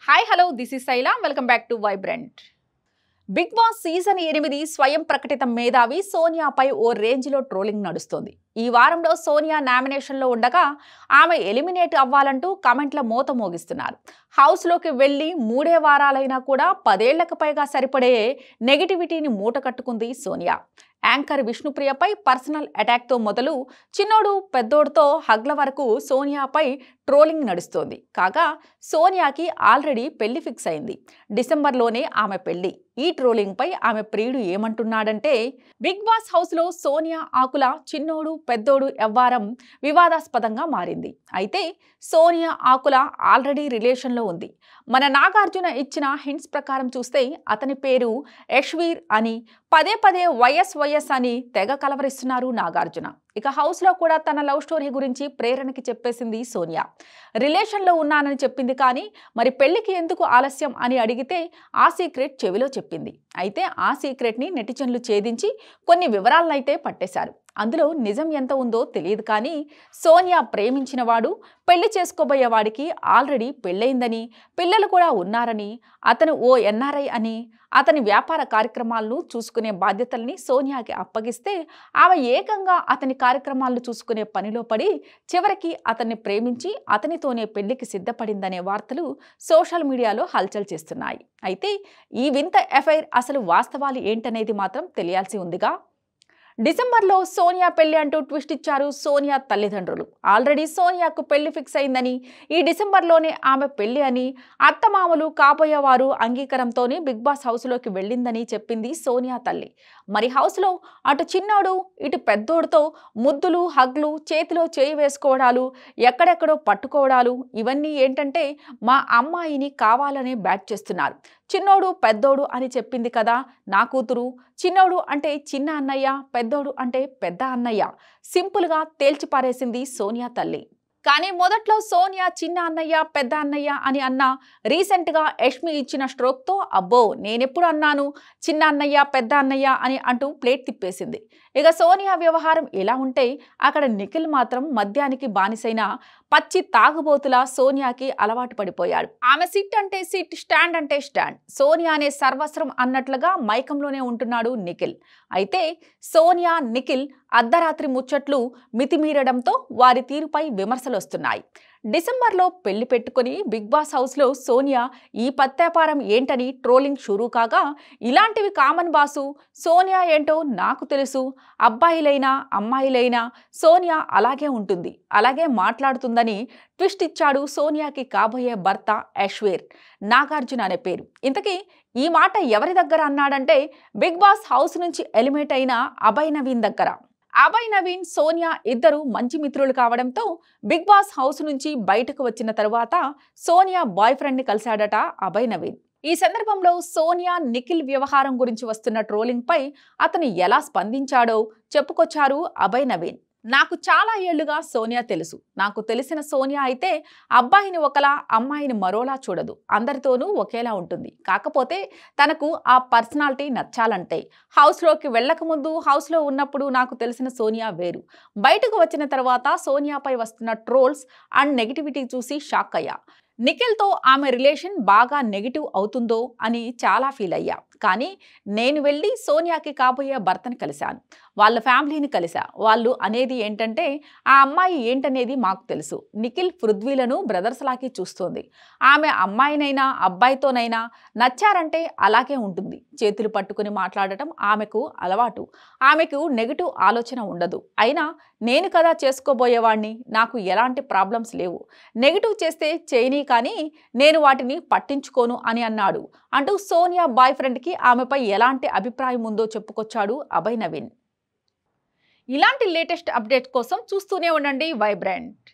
Hi hello this is Shaila welcome back to vibrant. Bigg Boss season 8 స్వయం ప్రకటిత మేధావి సోనియాపై ఓ రేంజ్లో trolling నడుస్తోంది. ఈ వారంలో సోనియా నామినేషన్లో ఉండగా ఆమె ఎలిమినేట్ అవ్వాలంటూ కామెంట్ల మోత మోగిస్తున్నారు. హౌస్లోకి వెళ్ళి 3 వారాలైనా కూడా 10 ఏళ్లకు పైగా సరిపడే నెగిటివిటీని మూట కట్టుకుంది సోనియా. యాంకర్ విష్ణుప్రియపై పర్సనల్ అటాక్తో మొదలు చిన్నోడు పెద్దోడుతో హగ్ల వరకు సోనియాపై ట్రోలింగ్ నడుస్తోంది. కాగా సోనియాకి ఆల్రెడీ పెళ్లి ఫిక్స్ అయింది. డిసెంబర్లోనే ఆమె పెళ్లి. ఈ ట్రోలింగ్పై ఆమె ప్రియుడు ఏమంటున్నాడంటే, బిగ్ బాస్ హౌస్లో సోనియా ఆకుల చిన్నోడు పెద్దోడు వ్యవహారం వివాదాస్పదంగా మారింది. అయితే సోనియా ఆకుల ఆల్రెడీ రిలేషన్లో ఉంది. మన నాగార్జున ఇచ్చిన హింట్స్ ప్రకారం చూస్తే అతని పేరు యశ్వీర్ అని, పదే పదే వైఎస్ అని తెగ కలవరిస్తున్నారు నాగార్జున. ఇక హౌస్లో కూడా తన లవ్ స్టోరీ గురించి ప్రేరణకి చెప్పేసింది సోనియా. రిలేషన్లో ఉన్నానని చెప్పింది, కానీ మరి పెళ్లికి ఎందుకు ఆలస్యం అని అడిగితే ఆ సీక్రెట్ చెవిలో చెప్పింది. అయితే ఆ సీక్రెట్ని నెటిజన్లు ఛేదించి కొన్ని వివరాలనైతే పట్టేశారు. అందులో నిజం ఎంత ఉందో తెలియదు, కానీ సోనియా ప్రేమించిన వాడు పెళ్లి చేసుకోబోయేవాడికి ఆల్రెడీ పెళ్ళయిందని, పిల్లలు కూడా ఉన్నారని, అతను ఓ ఎన్ఆర్ఐ అని, అతని వ్యాపార కార్యక్రమాలను చూసుకునే బాధ్యతల్ని సోనియాకి అప్పగిస్తే ఆమె ఏకంగా అతని కార్యక్రమాలను చూసుకునే పనిలో పడి చివరికి అతన్ని ప్రేమించి అతనితోనే పెళ్లికి సిద్ధపడిందనే వార్తలు సోషల్ మీడియాలో హల్చల్ చేస్తున్నాయి. అయితే ఈ వింత ఎఫైర్ అసలు వాస్తవాలు ఏంటనేది మాత్రం తెలియాల్సి ఉందిగా. డిసెంబర్లో సోనియా పెళ్లి అంటూ ట్విస్ట్ ఇచ్చారు సోనియా తల్లిదండ్రులు. ఆల్రెడీ సోనియాకు పెళ్లి ఫిక్స్ అయిందని, ఈ డిసెంబర్లోనే ఆమె పెళ్లి అని, అత్తమామలు కాబోయేవారు అంగీకారంతోనే బిగ్ బాస్ హౌస్లోకి వెళ్ళిందని చెప్పింది సోనియా తల్లి. మరి హౌస్లో అటు చిన్నోడు ఇటు పెద్దోడుతో ముద్దులు, హగ్లు, చేతిలో చేయి వేసుకోవడాలు, ఎక్కడెక్కడో పట్టుకోవడాలు, ఇవన్నీ ఏంటంటే మా అమ్మాయిని కావాలనే బ్యాట్ చేస్తున్నారు. చిన్నోడు పెద్దోడు అని చెప్పింది కదా నా కూతురు. చిన్నోడు అంటే చిన్న అన్నయ్య, పెద్దోడు అంటే పెద్ద అన్నయ్య. సింపుల్గా తేల్చిపారేసింది సోనియా తల్లి. కానీ మొదట్లో సోనియా చిన్న అన్నయ్య పెద్ద అన్నయ్య అని అన్నా, రీసెంట్గా యష్మి ఇచ్చిన స్ట్రోక్తో అబ్బో నేనెప్పుడు అన్నాను చిన్న అన్నయ్య పెద్ద అన్నయ్య అని అంటూ ప్లేట్ తిప్పేసింది. ఇక సోనియా వ్యవహారం ఎలా ఉంటే అక్కడ నిఖిల్ మాత్రం మద్యానికి బానిసైన పచ్చి తాగుబోతులా సోనియాకి అలవాటు పడిపోయాడు. ఆమె సిట్ అంటే సిట్, స్టాండ్ అంటే స్టాండ్, సోనియా అనే సర్వస్వం అన్నట్లుగా మైకంలోనే ఉంటున్నాడు నిఖిల్. అయితే సోనియా నిఖిల్ అర్ధరాత్రి ముచ్చట్లు మితిమీరడంతో వారి తీరుపై విమర్శలు వస్తున్నాయి. డిసెంబర్లో పెళ్లి పెట్టుకుని బిగ్ బాస్ హౌస్లో సోనియా ఈ పత్యాపారం ఏంటని ట్రోలింగ్ షురూ కాగా, ఇలాంటివి కామన్ బాసు, సోనియా ఏంటో నాకు తెలుసు, అబ్బాయిలైనా అమ్మాయిలైనా సోనియా అలాగే ఉంటుంది, అలాగే మాట్లాడుతుందని ట్విస్ట్ ఇచ్చాడు సోనియాకి కాబోయే భర్త యశ్వీర్, నాగార్జున అనే పేరు. ఇంతకీ ఈ మాట ఎవరి దగ్గర అన్నాడంటే బిగ్ బాస్ హౌస్ నుంచి ఎలిమినేట్ అయిన అభయ్ నవీన్ దగ్గర. అభయ్ నవీన్ సోనియా ఇద్దరు మంచి మిత్రులు కావడంతో బిగ్ బాస్ హౌస్ నుంచి బయటకు వచ్చిన తరువాత సోనియా బాయ్ ఫ్రెండ్ని కలిశాడట అభయ్ నవీన్. ఈ సందర్భంలో సోనియా నిఖిల్ వ్యవహారం గురించి వస్తున్న ట్రోలింగ్పై అతను ఎలా స్పందించాడో చెప్పుకొచ్చారు అభయ్ నవీన్. నాకు చాలా ఏళ్లుగా సోనియా తెలుసు. నాకు తెలిసిన సోనియా అయితే అబ్బాయిని ఒకలా అమ్మాయిని మరోలా చూడదు, అందరితోనూ ఒకేలా ఉంటుంది. కాకపోతే తనకు ఆ పర్సనాలిటీ నచ్చాలంటే. హౌస్లోకి వెళ్ళకముందు, హౌస్లో ఉన్నప్పుడు నాకు తెలిసిన సోనియా వేరు. బయటకు వచ్చిన తర్వాత సోనియాపై వస్తున్న ట్రోల్స్ అండ్ నెగిటివిటీ చూసి షాక్ అయ్యా. నిఖిల్తో ఆమె రిలేషన్ బాగా నెగిటివ్ అవుతుందో అని చాలా ఫీల్ అయ్యా. కానీ నేను వెళ్ళి సోనియాకి కాబోయే భర్తని కలిశాను, వాళ్ళ ఫ్యామిలీని కలిసా. వాళ్ళు అనేది ఏంటంటే ఆ అమ్మాయి ఏంటనేది మాకు తెలుసు. నిఖిల్ పృథ్వీలను బ్రదర్స్ లాకి చూస్తోంది. ఆమె అమ్మాయినైనా అబ్బాయితోనైనా నచ్చారంటే అలాగే ఉంటుంది. చేతులు పట్టుకుని మాట్లాడటం ఆమెకు అలవాటు. ఆమెకు నెగిటివ్ ఆలోచన ఉండదు. అయినా నేను కదా చేసుకోబోయేవాడిని, నాకు ఎలాంటి ప్రాబ్లమ్స్ లేవు. నెగిటివ్ చేస్తే చేయని, కానీ నేను వాటిని పట్టించుకోను అని అన్నాడు అంటూ సోనియా బాయ్ ఫ్రెండ్కి ఆమెపై ఎలాంటి అభిప్రాయం ఉందో చెప్పుకొచ్చాడు అభయ్ నవీన్. ఇలాంటి లేటెస్ట్ అప్డేట్ కోసం చూస్తూనే ఉండండి వైబ్రెంట్.